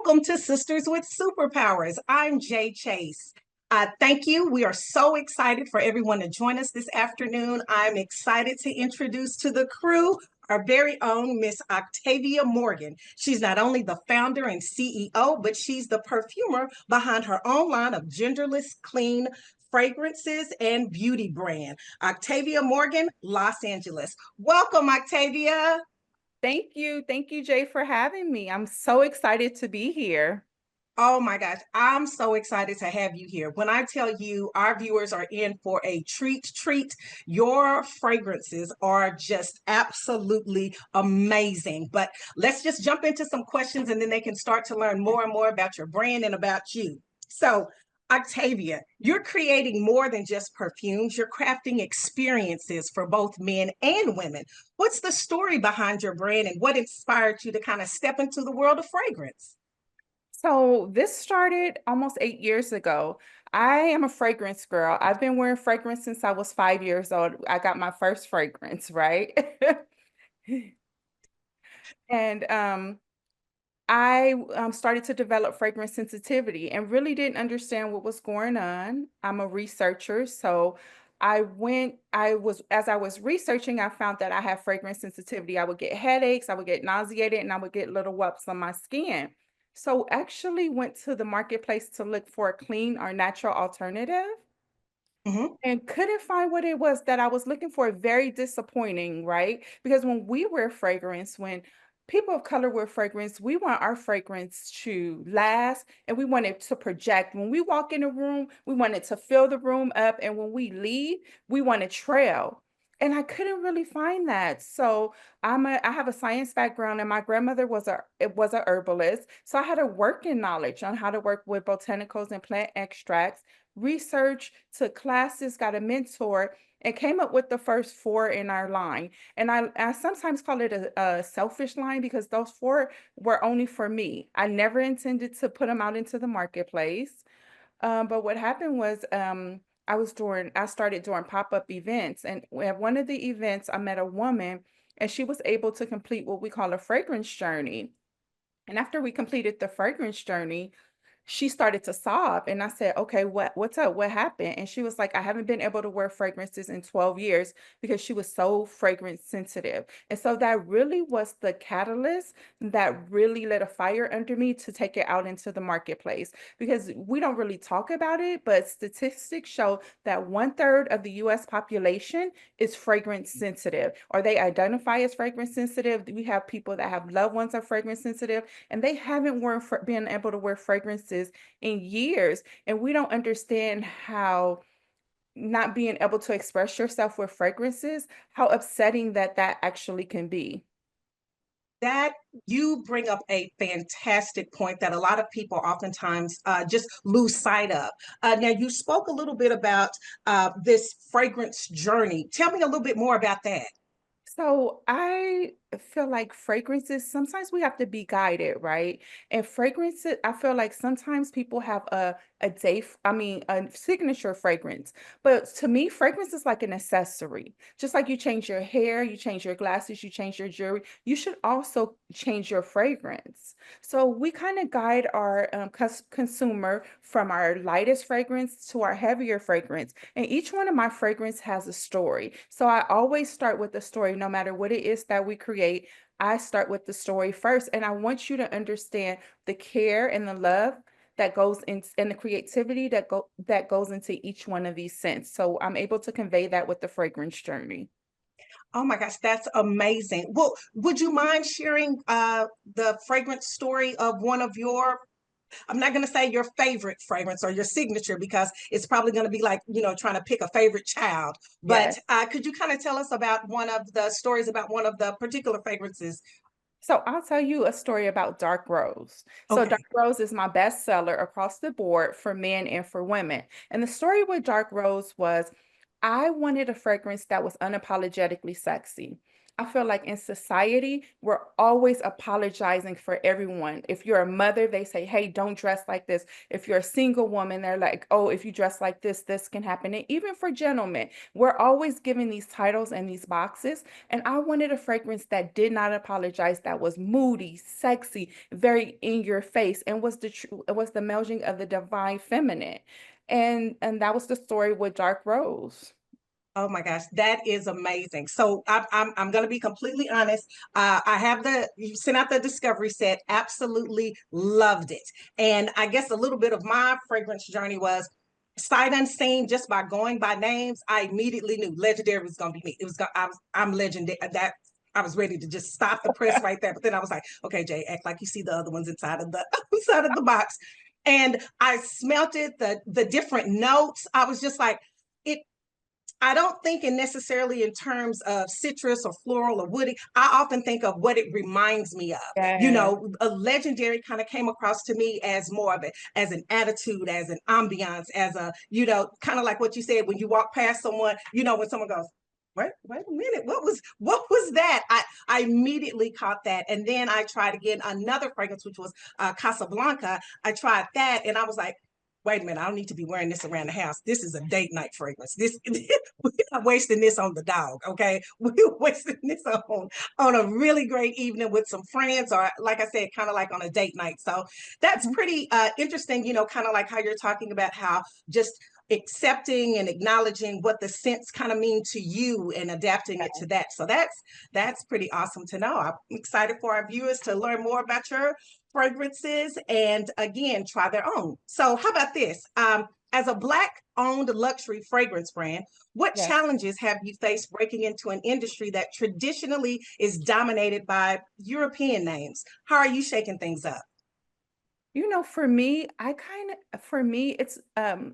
Welcome to Sisters with Superpowers. I'm Jaye Chase. Thank you. We are so excited for everyone to join us this afternoon. I'm excited to introduce to the crew our very own Miss Octavia Morgan. She's not only the founder and CEO, but she's the perfumer behind her own line of genderless, clean fragrances and beauty brand. Octavia Morgan, Los Angeles. Welcome, Octavia. Thank you. Thank you, Jay, for having me. I'm so excited to be here. Oh my gosh, I'm so excited to have you here. When I tell you our viewers are in for a treat, your fragrances are just absolutely amazing. But let's just jump into some questions and then they can start to learn more and more about your brand and about you. So, Octavia, you're creating more than just perfumes, you're crafting experiences for both men and women. What's the story behind your brand and what inspired you to kind of step into the world of fragrance? So this started almost 8 years ago. I am a fragrance girl. I've been wearing fragrance since I was 5 years old. I got my first fragrance, right? And I started to develop fragrance sensitivity and really didn't understand what was going on. I'm a researcher, so as I was researching, I found that I have fragrance sensitivity. I would get headaches, I would get nauseated, and I would get little whelps on my skin. So actually went to the marketplace to look for a clean or natural alternative Mhm. and couldn't find what it was that I was looking for. Very disappointing, right? Because when we wear fragrance, when people of color wear fragrance, we want our fragrance to last and we want it to project. When we walk in a room, we want it to fill the room up. And when we leave, we want to trail. And I couldn't really find that. So I have a science background and my grandmother was a herbalist. So I had a working knowledge on how to work with botanicals and plant extracts, research, took classes, got a mentor, and came up with the first four in our line. And I sometimes call it a selfish line because those four were only for me. I never intended to put them out into the marketplace. But what happened was I started doing pop-up events. And at one of the events, I met a woman and she was able to complete what we call a fragrance journey. And after we completed the fragrance journey, she started to sob and I said, "Okay, what's up? What happened?" And she was like, "I haven't been able to wear fragrances in 12 years because she was so fragrance sensitive." And so that really was the catalyst that really lit a fire under me to take it out into the marketplace, because we don't really talk about it, but statistics show that 1/3 of the US population is fragrance sensitive, or they identify as fragrance sensitive. We have people that have loved ones that are fragrance sensitive and they haven't been able to wear fragrances in years. And we don't understand how not being able to express yourself with fragrances, how upsetting that actually can be. That you bring up a fantastic point that a lot of people oftentimes just lose sight of. Now, you spoke a little bit about this fragrance journey. Tell me a little bit more about that. So I feel like fragrances, sometimes we have to be guided, right? And fragrances, I feel like sometimes people have a signature fragrance. But to me, fragrance is like an accessory. Just like you change your hair, you change your glasses, you change your jewelry, you should also change your fragrance. So we kind of guide our consumer from our lightest fragrance to our heavier fragrance. And each one of my fragrance has a story. So I always start with the story, no matter what it is that we create. I start with the story first. And I want you to understand the care and the love that goes in and the creativity that goes into each one of these scents. So I'm able to convey that with the fragrance journey. Oh my gosh, that's amazing. Well, would you mind sharing the fragrance story of one of your, I'm not going to say your favorite fragrance or your signature because it's probably going to be like, trying to pick a favorite child. But Yes. could you kind of tell us about one of the stories about one of the particular fragrances? So I'll tell you a story about Dark Rose. So Dark Okay. Rose is my bestseller across the board for men and for women. And the story with Dark Rose was I wanted a fragrance that was unapologetically sexy. I feel like in society, we're always apologizing for everyone. If you're a mother, they say, hey, don't dress like this. If you're a single woman, they're like, oh, if you dress like this can happen. And even for gentlemen, we're always given these titles and these boxes. And I wanted a fragrance that did not apologize, that was moody, sexy, very in your face, and was the melting of the divine feminine. And that was the story with Dark Rose. Oh my gosh, that is amazing. So I'm going to be completely honest. I have you sent out the discovery set. Absolutely loved it. And I guess a little bit of my fragrance journey was sight unseen, just by going by names. I immediately knew Legendary was going to be me. It was. I'm legendary. That I was ready to just stop the press right there. But then I was like, okay, Jay, act like you see the other ones inside of the inside of the box. And I smelt it, the different notes. I was just like, it I don't think in necessarily in terms of citrus or floral or woody. I often think of what it reminds me of. You Yeah. know, a legendary kind of came across to me as more of it, as an attitude, as an ambiance, as a, kind of like what you said when you walk past someone, when someone goes, wait a minute, what was that? I immediately caught that. And then I tried again another fragrance, which was Casablanca. I tried that and I was like, wait a minute, I don't need to be wearing this around the house. This is a date night fragrance. This we're not wasting this on the dog, okay? We're wasting this on a really great evening with some friends, or like I said, kind of like on a date night. So that's Mhm. pretty interesting, kind of like how you're talking about how just accepting and acknowledging what the scents kind of mean to you and adapting it to that. So that's pretty awesome to know. I'm excited for our viewers to learn more about your fragrances and again try their own. So how about this? As a Black owned luxury fragrance brand, what Yes. challenges have you faced breaking into an industry that traditionally is dominated by European names? How are you shaking things up? For me, for me, it's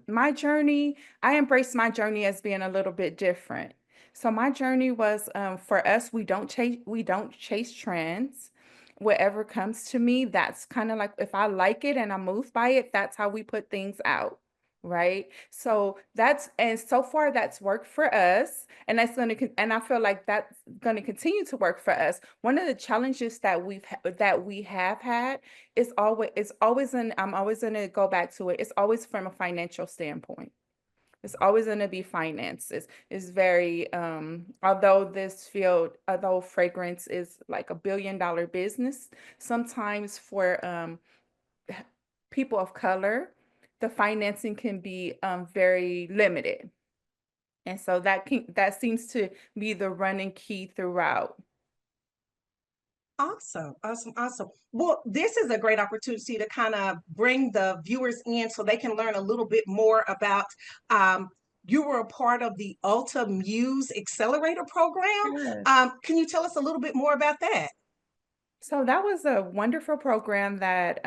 my journey. I embrace my journey as being a little bit different. So my journey was for us, we don't chase trends. Whatever comes to me, that's kind of like if I like it and I move by it, that's how we put things out. Right. And so far that's worked for us. And and I feel like that's going to continue to work for us. One of the challenges that we have had I'm always going to go back to it. It's always from a financial standpoint. It's always going to be finances. It's very although fragrance is like $1 billion business, sometimes for people of color, the financing can be very limited. And so that seems to be the running key throughout. Awesome, awesome, awesome. Well, this is a great opportunity to kind of bring the viewers in so they can learn a little bit more about. You were a part of the Ulta Muse Accelerator program. Yes. Can you tell us a little bit more about that? So that was a wonderful program that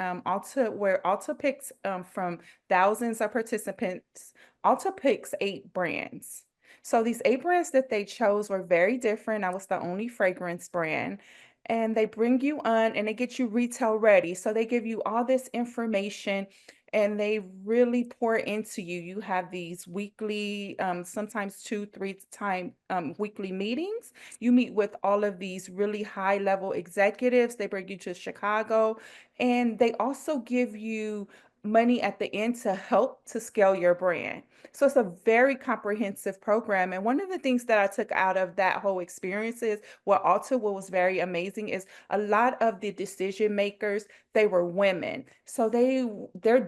where Alta picks from thousands of participants. Alta picks 8 brands. So these 8 brands that they chose were very different. I was the only fragrance brand. And they bring you on and they get you retail ready. So they give you all this information and they really pour into you. You have these weekly, sometimes 2, 3 time weekly meetings. You meet with all of these really high level executives. They bring you to Chicago and they also give you money at the end to help to scale your brand. So it's a very comprehensive program. And one of the things that I took out of that whole experience is what was very amazing is a lot of the decision makers, they were women. So they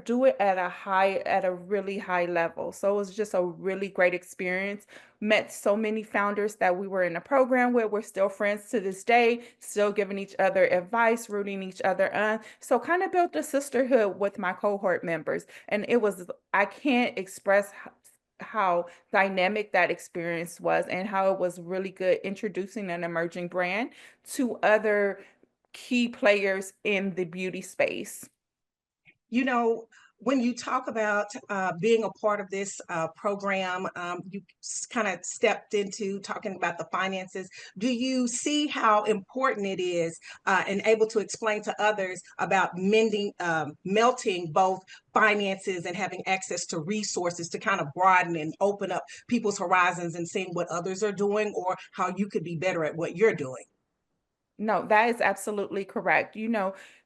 do it at a really high level. So it was just a really great experience. Met so many founders that we were in a program with. We're still friends to this day, still giving each other advice, rooting each other on. So kind of built a sisterhood with my cohort members. And I can't express how dynamic that experience was and how it was really good introducing an emerging brand to other key players in the beauty space. You know, when you talk about being a part of this program, you kind of stepped into talking about the finances. Do you see how important it is and able to explain to others about melting both finances and having access to resources to kind of broaden and open up people's horizons and seeing what others are doing or how you could be better at what you're doing? No, that is absolutely correct.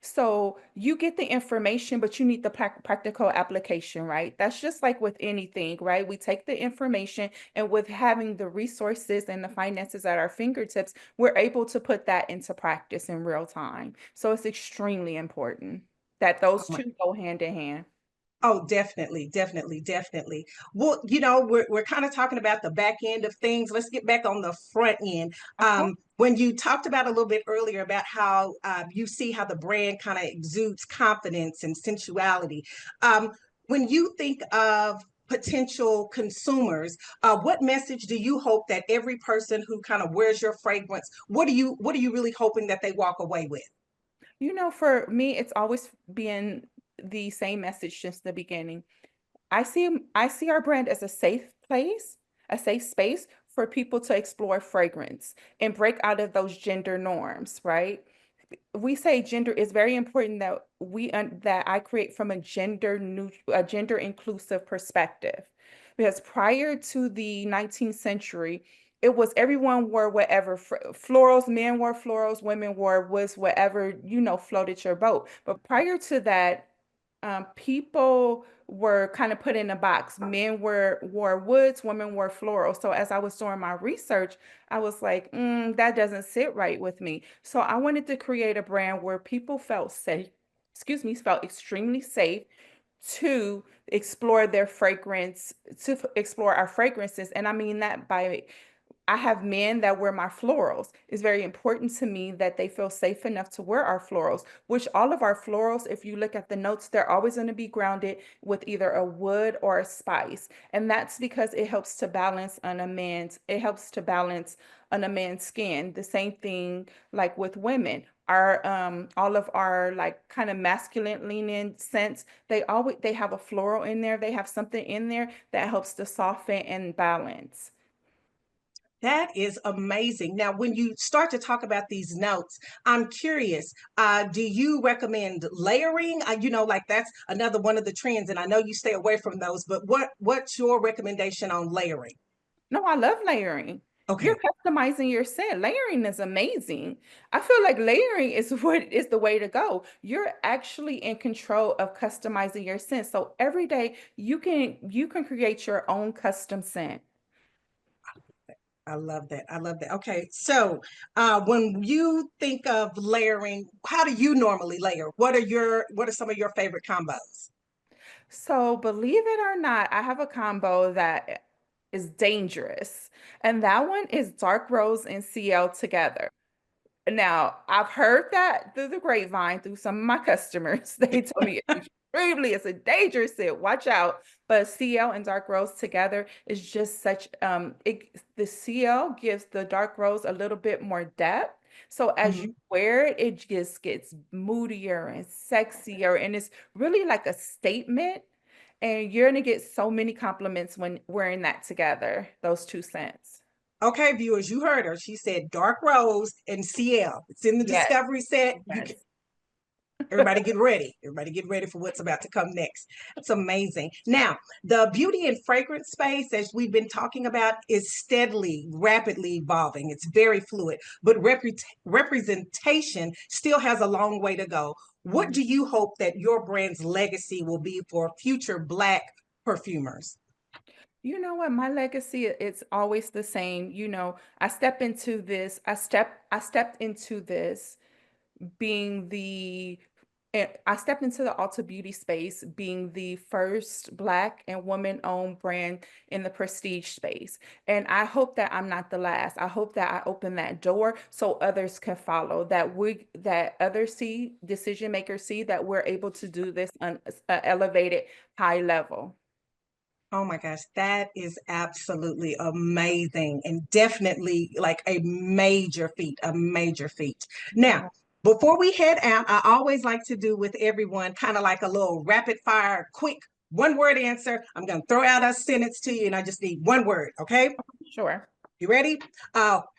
So you get the information, but you need the practical application, right? That's just like with anything, right? We take the information, and with having the resources and the finances at our fingertips, we're able to put that into practice in real time. So it's extremely important that Oh those my. two go hand in hand. Oh, definitely, definitely, definitely. Well, we're kind of talking about the back end of things. Let's get back on the front end. Okay. When you talked about a little bit earlier about how you see how the brand kind of exudes confidence and sensuality. When you think of potential consumers, what message do you hope that every person who kind of wears your fragrance, what are you really hoping that they walk away with? For me, it's always been the same message since the beginning. I see our brand as a safe place, a safe space for people to explore fragrance and break out of those gender norms, right? We say gender is very important that that I create from a gender inclusive perspective. Because prior to the 19th century, it was everyone wore whatever florals, men wore florals, women wore was whatever, floated your boat. But prior to that, people were kind of put in a box. Men wore woods, women wore floral. So as I was doing my research, I was like, that doesn't sit right with me. So I wanted to create a brand where people felt safe, felt extremely safe to explore their fragrance, to explore our fragrances. And I mean that by I have men that wear my florals. It's very important to me that they feel safe enough to wear our florals, which all of our florals, if you look at the notes, they're always going to be grounded with either a wood or a spice. And that's because it helps to balance on a man's skin. The same thing like with women. Our all of our like kind of masculine leaning scents, they have a floral in there. They have something in there that helps to soften and balance. That is amazing. Now, when you start to talk about these notes, I'm curious, do you recommend layering? Like that's another one of the trends, and I know you stay away from those, but what's your recommendation on layering? No, I love layering. You're Okay. customizing your scent. Layering is amazing. I feel like layering is what is the way to go. You're actually in control of customizing your scent. So every day you can create your own custom scent. I love that. I love that. Okay. So, when you think of layering, how do you normally layer? What are some of your favorite combos? So believe it or not, I have a combo that is dangerous. And that one is dark rose and CL together. Now, I've heard that through the grapevine through some of my customers. They tell me it's a dangerous sit. Watch out. But CL and dark rose together is just the CL gives the dark rose a little bit more depth. So as you Mhm. wear it, it just gets moodier and sexier, and it's really like a statement. And you're gonna get so many compliments when wearing that together, those two scents. Okay, viewers, you heard her. She said dark rose and CL. It's in the Yes, discovery set. yes. Everybody get ready. Everybody get ready for what's about to come next. It's amazing. Now, the beauty and fragrance space, as we've been talking about, is steadily, rapidly evolving. It's very fluid, but representation still has a long way to go. What do you hope that your brand's legacy will be for future Black perfumers? You know what? My legacy, it's always the same. I stepped into this being I stepped into the Ulta beauty space being the first Black and woman-owned brand in the prestige space. And I hope that I'm not the last. I hope that I open that door so others can follow, that others see, decision makers see that we're able to do this on an elevated high level. Oh my gosh, that is absolutely amazing and definitely like a major feat, a major feat. Now, Yeah. Before we head out, I always like to do with everyone kind of like a little rapid fire, quick one word answer. I'm going to throw out a sentence to you and I just need one word. Okay. Sure. You ready?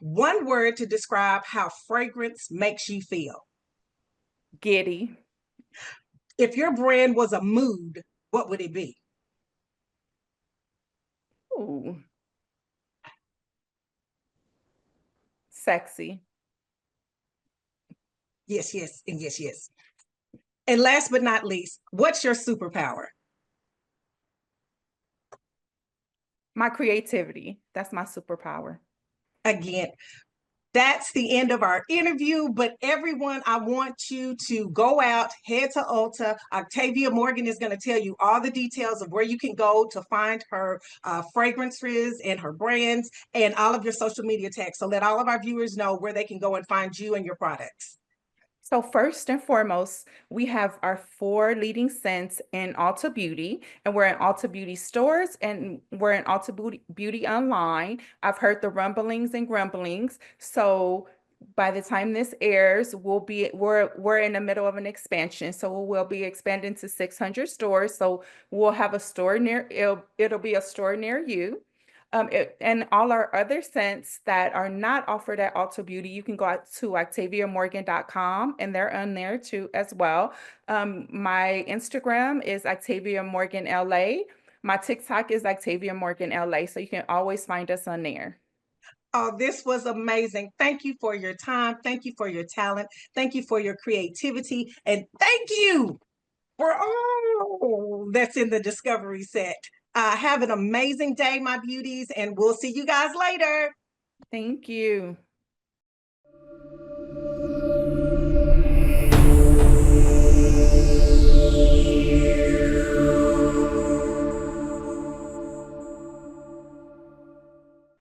One word to describe how fragrance makes you feel. Giddy. If your brand was a mood, what would it be? Ooh, sexy. Yes, yes, and yes, yes. And last but not least, what's your superpower? My creativity. That's my superpower. Again, that's the end of our interview. But everyone, I want you to go out, head to Ulta. Octavia Morgan is going to tell you all the details of where you can go to find her fragrances and her brands and all of your social media tags. So let all of our viewers know where they can go and find you and your products. So first and foremost, we have our 4 leading scents in Ulta Beauty, and we're in Ulta Beauty stores, and we're in Ulta Beauty online. I've heard the rumblings and grumblings. So by the time this airs, we're in the middle of an expansion. So we'll be expanding to 600 stores. So we'll have a store near it'll be a store near you. And all our other scents that are not offered at Ulta Beauty, you can go out to octaviamorgan.com and they're on there too as well. My Instagram is Octavia Morgan LA. My TikTok is Octavia Morgan LA. So you can always find us on there. Oh, this was amazing. Thank you for your time. Thank you for your talent. Thank you for your creativity. And thank you for all that's in the discovery set. Have an amazing day, my beauties, and we'll see you guys later. Thank you.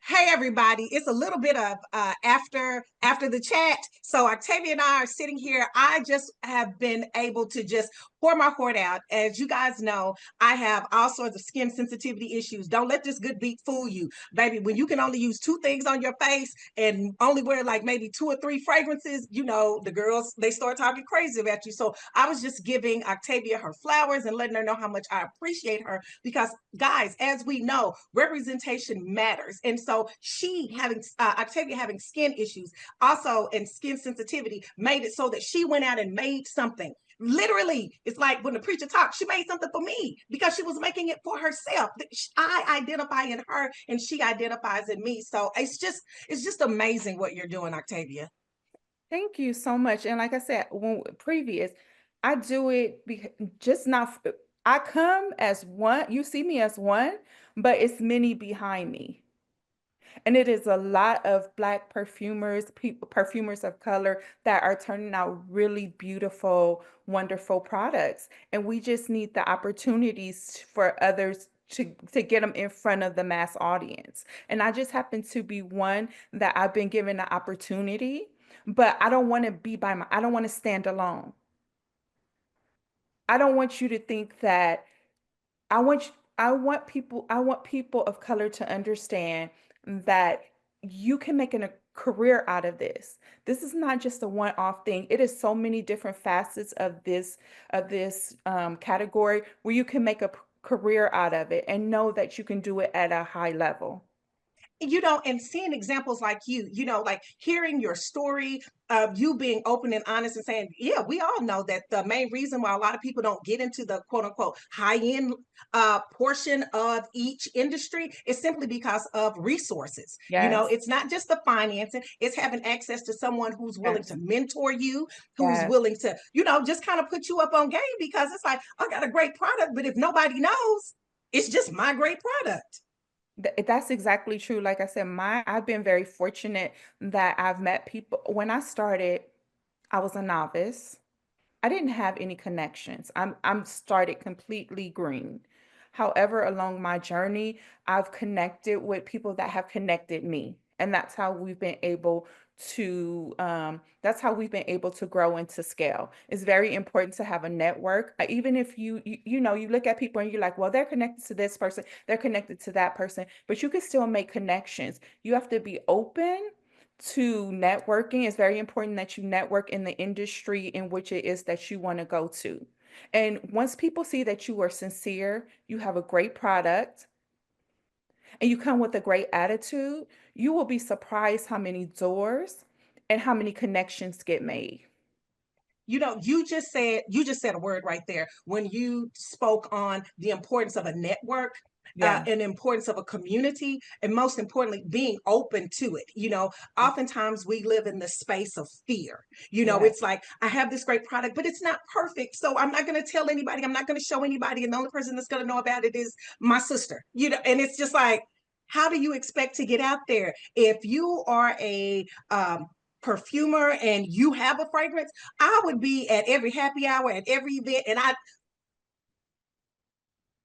Hey everybody, it's a little bit of after the chat. So Octavia and I are sitting here. I just have been able to just pour my heart out. As you guys know, I have all sorts of skin sensitivity issues. Don't let this good beat fool you, baby. When you can only use 2 things on your face and only wear like maybe 2 or 3 fragrances, you know, the girls, they start talking crazy about you. So I was just giving Octavia her flowers and letting her know how much I appreciate her because guys, as we know, representation matters. And so she having Octavia having skin issues also and skin sensitivity made it so that she went out and made something. Literally, it's like when the preacher talks, she made something for me because she was making it for herself. I identify in her and she identifies in me. So it's just amazing what you're doing, Octavia. Thank you so much. And like I said, when previous, I do it just not, I come as one, you see me as one, but it's many behind me. And it is a lot of Black perfumers, people, perfumers of color that are turning out really beautiful, wonderful products. And we just need the opportunities for others to get them in front of the mass audience. And I just happen to be one that I've been given the opportunity, but I don't want to be I don't want to stand alone. I don't want you to think that I want people of color to understand that you can make a career out of this. This is not just a one-off thing. It is so many different facets of this category where you can make a career out of it and know that you can do it at a high level. And seeing examples like like hearing your story of you being open and honest and saying, yeah, we all know that the main reason why a lot of people don't get into the quote unquote high end portion of each industry is simply because of resources. Yes, It's not just the financing, it's having access to someone who's willing to yes, mentor you, who's yes. willing to, just kind of put you up on game because it's like, I got a great product, but if nobody knows, it's just my great product. That's exactly true. Like I said, I've been very fortunate that I've met people. When I started, I was a novice. I didn't have any connections. I'm started completely green. However, along my journey, I've connected with people that have connected me. And that's how we've been able to grow and to scale. It's very important to have a network. Even if you look at people and you're like, well, they're connected to this person, they're connected to that person, but you can still make connections. You have to be open to networking. It's very important that you network in the industry in which it is that you want to go to. And once people see that you are sincere, you have a great product, and you come with a great attitude, you will be surprised how many doors and how many connections get made. You just said a word right there when you spoke on the importance of a network, Yeah. and the importance of a community, and most importantly being open to it. Oftentimes we live in the space of fear. Yeah. It's like, I have this great product but it's not perfect, so I'm not going to tell anybody, I'm not going to show anybody, and the only person that's going to know about it is my sister. And it's just like, how do you expect to get out there if you are a perfumer and you have a fragrance? I would be at every happy hour, at every event, and I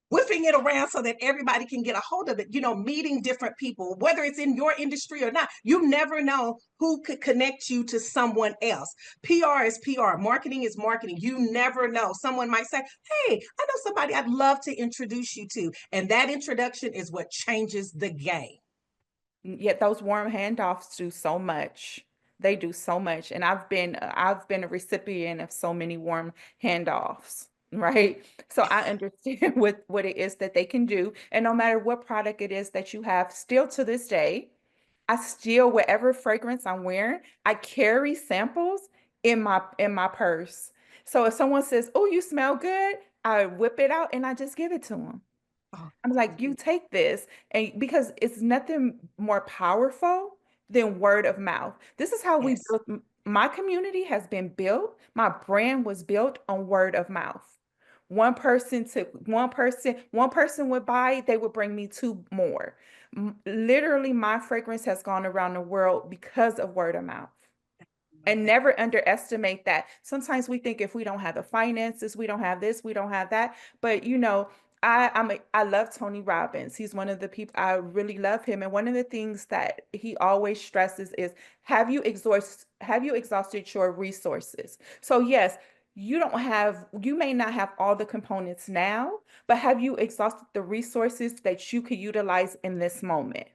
whipping it around so that everybody can get a hold of it, meeting different people, whether it's in your industry or not. You never know who could connect you to someone else. PR is PR, marketing is marketing. You never know. Someone might say, hey, I know somebody I'd love to introduce you to. And that introduction is what changes the game. Yet those warm handoffs do so much. They do so much. And I've been a recipient of so many warm handoffs, right? So I understand what it is that they can do. And no matter what product it is that you have, still to this day, I still, whatever fragrance I'm wearing, I carry samples in my purse. So if someone says, "Oh, you smell good," I whip it out and I just give it to them. Oh, I'm like, you take this, and because it's nothing more powerful than word of mouth. This is how we yes. built, my community has been built. My brand was built on word of mouth. One person would buy, they would bring me two more. Literally, my fragrance has gone around the world because of word of mouth. Love And that. never underestimate that. Sometimes we think if we don't have the finances, we don't have this, we don't have that. But I love Tony Robbins. He's one of the people, I really love him. And one of the things that he always stresses is, have you exhausted your resources? So yes, you may not have all the components now, but have you exhausted the resources that you could utilize in this moment?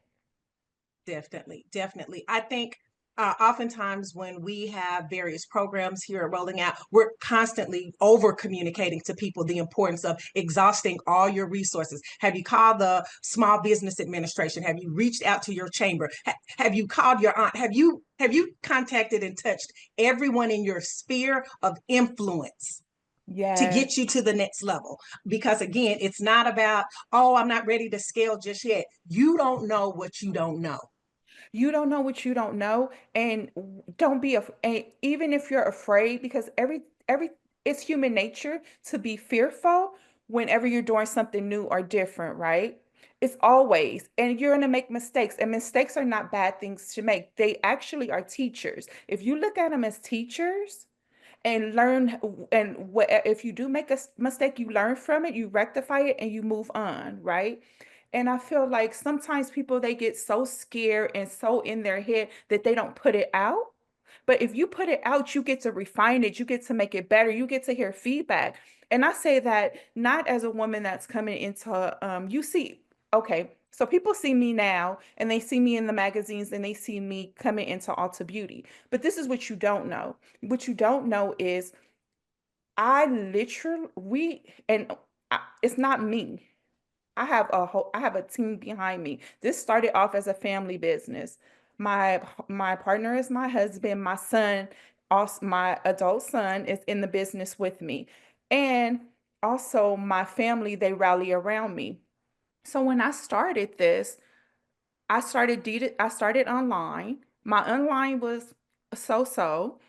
Definitely, definitely. I think oftentimes when we have various programs here at Rolling Out, we're constantly over communicating to people the importance of exhausting all your resources. Have you called the Small Business Administration? Have you reached out to your chamber? Have you called your aunt? Have you contacted and touched everyone in your sphere of influence to Yes. get you to the next level? Because again, it's not about, oh, I'm not ready to scale just yet. You don't know what you don't know. You don't know what you don't know, and don't be and even if you're afraid, because every it's human nature to be fearful whenever you're doing something new or different, right? It's always, and you're going to make mistakes, and mistakes are not bad things to make. They actually are teachers. If you look at them as teachers, and learn, and what if you do make a mistake, you learn from it, you rectify it, and you move on, right? And I feel like sometimes people, they get so scared and so in their head that they don't put it out. But if you put it out, you get to refine it, you get to make it better, you get to hear feedback. And I say that not as a woman that's coming into, you see, okay, so people see me now and they see me in the magazines and they see me coming into Ulta Beauty. But this is what you don't know. What you don't know is I literally, it's not me. I have a team behind me. This started off as a family business. My partner is my husband. My son, also my adult son, is in the business with me. And also my family, they rally around me. So when I started this, I started online. My online was so-so.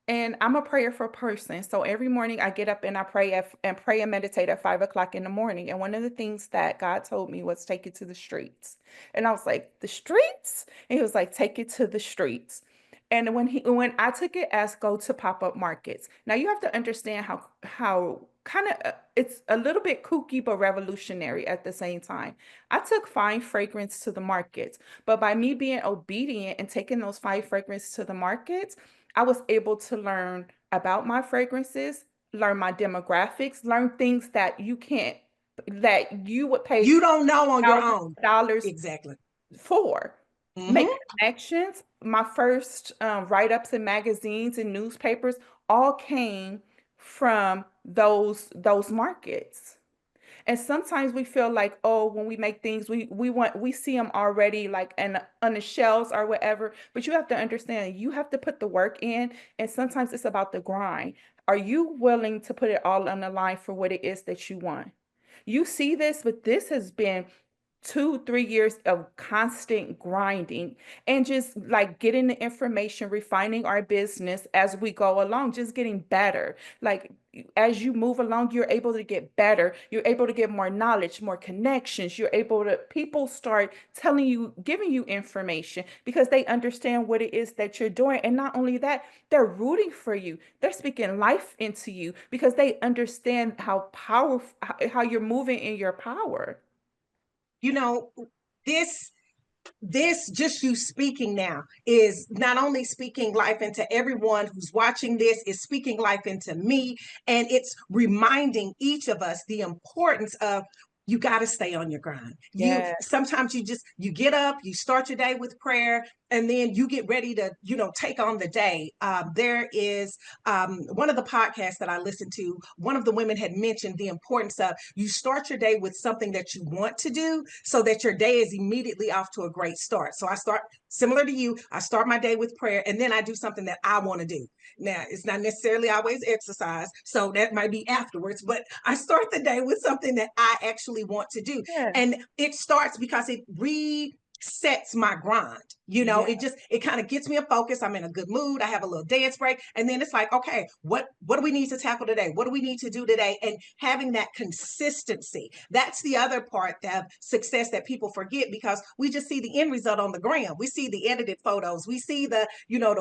And I'm a prayerful person. So every morning I get up and I pray and meditate at 5 o'clock in the morning. And one of the things that God told me was take it to the streets. And I was like, the streets? And he was like, take it to the streets. And when I took it as go to pop-up markets. Now you have to understand how kind of it's a little bit kooky but revolutionary at the same time. I took fine fragrance to the markets, but by me being obedient and taking those fine fragrance to the markets, I was able to learn about my fragrances, learn my demographics, learn things that you would pay You don't know on your thousands own. of dollars Exactly. for. make Hmm. connections. My first write-ups in magazines and newspapers all came from those markets. And sometimes we feel like, oh, when we make things, we see them already like on the shelves or whatever. But you have to understand, you have to put the work in, and sometimes it's about the grind. Are you willing to put it all on the line for what it is that you want? You see this, but this has been 2, 3 years of constant grinding and just like getting the information, refining our business as we go along, just getting better. Like as you move along, you're able to get better. You're able to get more knowledge, more connections. You're able to, people start telling you, giving you information because they understand what it is that you're doing. And not only that, they're rooting for you. They're speaking life into you because they understand how powerful, how you're moving in your power. You know, this this just you speaking now is not only speaking life into everyone who's watching this, is speaking life into me, and it's reminding each of us the importance of you got to stay on your grind. You Yeah. sometimes you get up, you start your day with prayer, and then you get ready to take on the day. There is one of the podcasts that I listened to, one of the women had mentioned the importance of you start your day with something that you want to do so that your day is immediately off to a great start. So I start similar to you, I start my day with prayer and then I do something that I want to do. Now, it's not necessarily always exercise, so that might be afterwards, but I start the day with something that I actually want to do. Yeah. And it starts because it sets my grind. Yeah. It kind of gets me a focus. I'm in a good mood. I have a little dance break. And then it's like, okay, what do we need to tackle today? What do we need to do today? And having that consistency. That's the other part of success that people forget because we just see the end result on the gram. We see the edited photos. We see the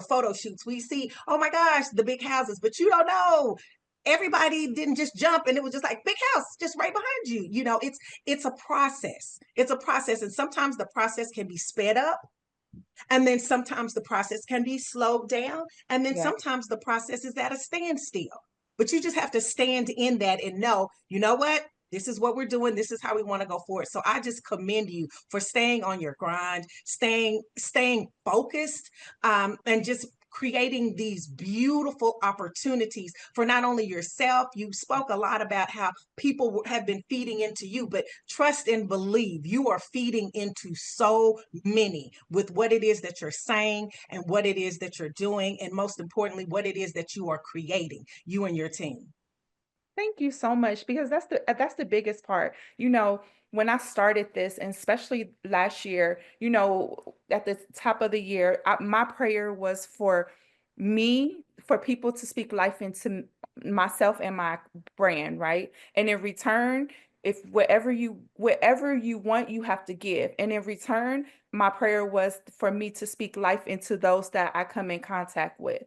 photo shoots. We see, oh my gosh, the big houses, but you don't know everybody didn't just jump and it was just like big house just right behind you. It's a process. It's a process, and sometimes the process can be sped up, and then sometimes the process can be slowed down, and then Yeah. sometimes the process is at a standstill. But you just have to stand in that and know, you know what, this is what we're doing, this is how we want to go forward. So I just commend you for staying on your grind, staying focused, and just creating these beautiful opportunities for not only yourself. You spoke a lot about how people have been feeding into you, but trust and believe you are feeding into so many with what it is that you're saying and what it is that you're doing, and most importantly, what it is that you are creating, you and your team. Thank you so much because that's the biggest part. When I started this, and especially last year, at the top of the year, my prayer was for people to speak life into myself and my brand, right? And in return, if whatever you want, you have to give. And in return, my prayer was for me to speak life into those that I come in contact with,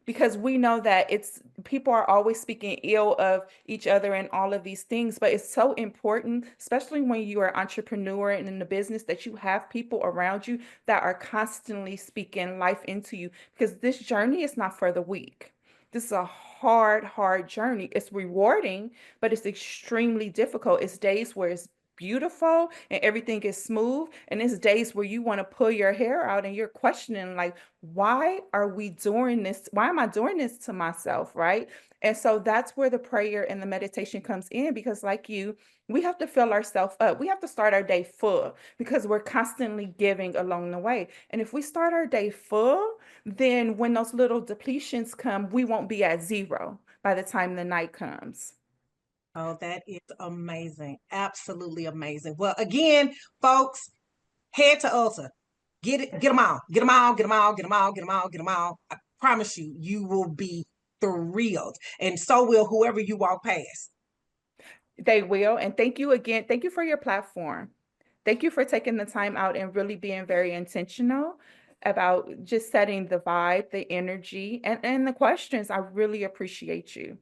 because we know that it's people are always speaking ill of each other and all of these things, but it's so important, especially when you are an entrepreneur and in the business, that you have people around you that are constantly speaking life into you, because this journey is not for the weak. This is a hard journey. It's rewarding, but it's extremely difficult. It's days where it's beautiful and everything is smooth, and it's days where you want to pull your hair out and you're questioning, like, why are we doing this? Why am I doing this to myself? Right. And so that's where the prayer and the meditation comes in, because like we have to fill ourselves up. We have to start our day full because we're constantly giving along the way. And if we start our day full, then when those little depletions come, we won't be at zero by the time the night comes. Oh, that is amazing. Absolutely amazing. Well, again, folks, head to Ulta. Get them all. Get them all, get them all, get them all, get them all, get them all. I promise you, you will be thrilled. And so will whoever you walk past. They will. And thank you again. Thank you for your platform. Thank you for taking the time out and really being very intentional about just setting the vibe, the energy, and the questions. I really appreciate you.